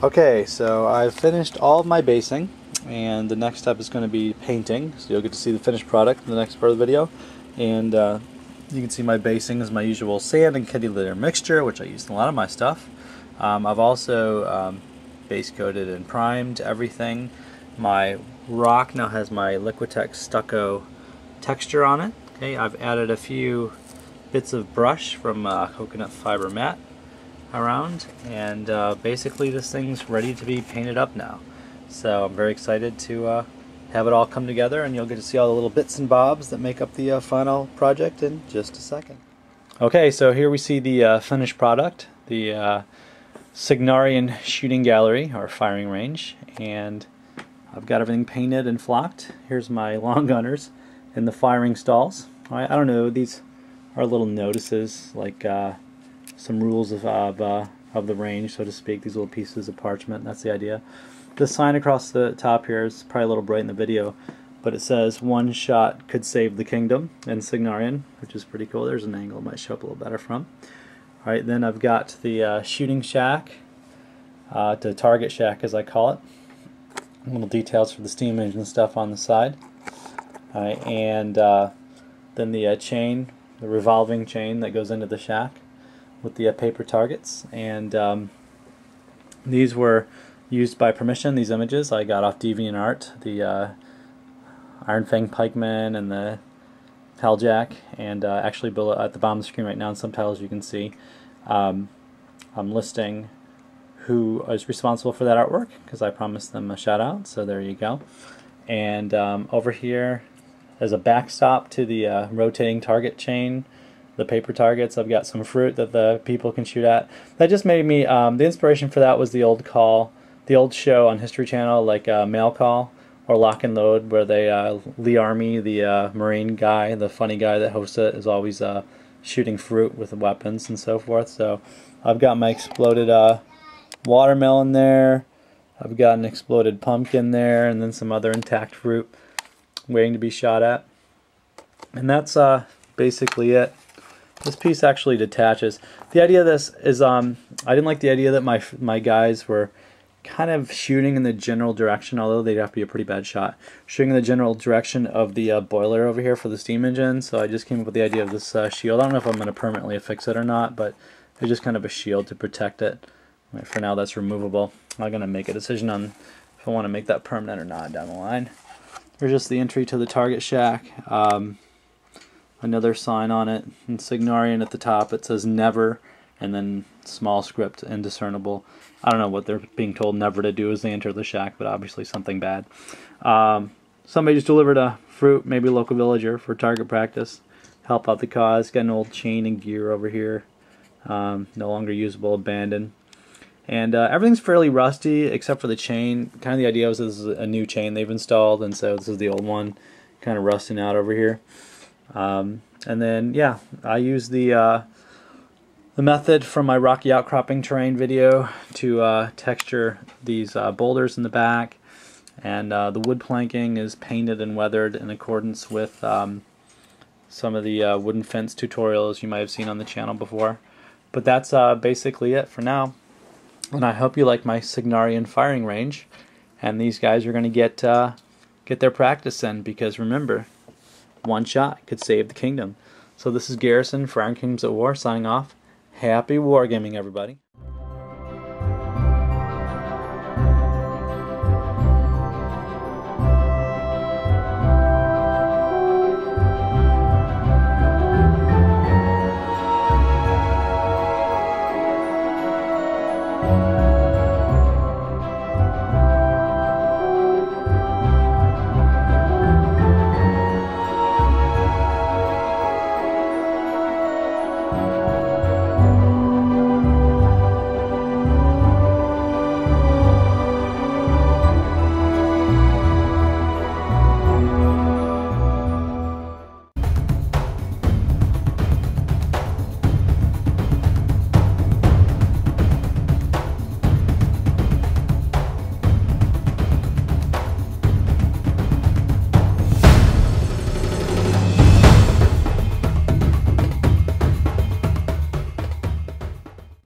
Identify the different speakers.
Speaker 1: Okay, so I've finished all of my basing, and the next step is going to be painting. So you'll get to see the finished product in the next part of the video. And you can see my basing is my usual sand and kitty litter mixture, which I use in a lot of my stuff. I've also base coated and primed everything. My rock now has my Liquitex stucco texture on it. Okay, I've added a few bits of brush from coconut fiber mat around, and basically this thing's ready to be painted up now. So I'm very excited to have it all come together, and you'll get to see all the little bits and bobs that make up the final project in just a second. Okay, so here we see the finished product, the Cygnarian Shooting Gallery, or firing range, and I've got everything painted and flocked. Here's my long gunners in the firing stalls. I don't know, these are little notices, like some rules of the range, so to speak, these little pieces of parchment. That's the idea. The sign across the top here is probably a little bright in the video, but it says "One shot could save the kingdom" in Cygnarian, which is pretty cool. There's an angle it might show up a little better from. Alright, then I've got the shooting shack, the target shack as I call it. Little details for the steam engine stuff on the side. Alright, and then the chain, the revolving chain that goes into the shack with the paper targets, and these were used by permission. These images I got off DeviantArt, the Iron Fang Pikeman and the Helljack, and actually below at the bottom of the screen right now in subtitles you can see I'm listing who is responsible for that artwork, because I promised them a shout out, so there you go. And over here as a backstop to the rotating target chain, the paper targets, I've got some fruit that the people can shoot at. That just made me, the inspiration for that was the old show on History Channel, like Mail Call or Lock and Load, where they, Lee Army, the Marine guy, the funny guy that hosts it, is always shooting fruit with weapons and so forth. So I've got my exploded watermelon there, I've got an exploded pumpkin there, and then some other intact fruit waiting to be shot at. And that's basically it. This piece actually detaches. The idea of this is, I didn't like the idea that my guys were kind of shooting in the general direction, although they'd have to be a pretty bad shot, shooting in the general direction of the boiler over here for the steam engine. So I just came up with the idea of this shield. I don't know if I'm going to permanently affix it or not, but it's just kind of a shield to protect it. Right, for now that's removable. I'm going to make a decision on if I want to make that permanent or not down the line. Here's just the entry to the target shack. Another sign on it in Cygnarian at the top. It says "Never," and then small script, indiscernible. I don't know what they're being told never to do as they enter the shack, but obviously something bad. Somebody just delivered a fruit, maybe a local villager, for target practice. Help out the cause. Got an old chain and gear over here. No longer usable, abandoned. And everything's fairly rusty except for the chain. Kind of the idea was this is a new chain they've installed, and so this is the old one, kind of rusting out over here. And then, yeah, I use the method from my rocky outcropping terrain video to texture these boulders in the back, and the wood planking is painted and weathered in accordance with some of the wooden fence tutorials you might have seen on the channel before. But that's basically it for now, and I hope you like my Cygnarian firing range, and these guys are going to get their practice in, because remember, one shot could save the kingdom. So this is Garrison for Iron Kingdoms at War signing off. Happy wargaming, everybody.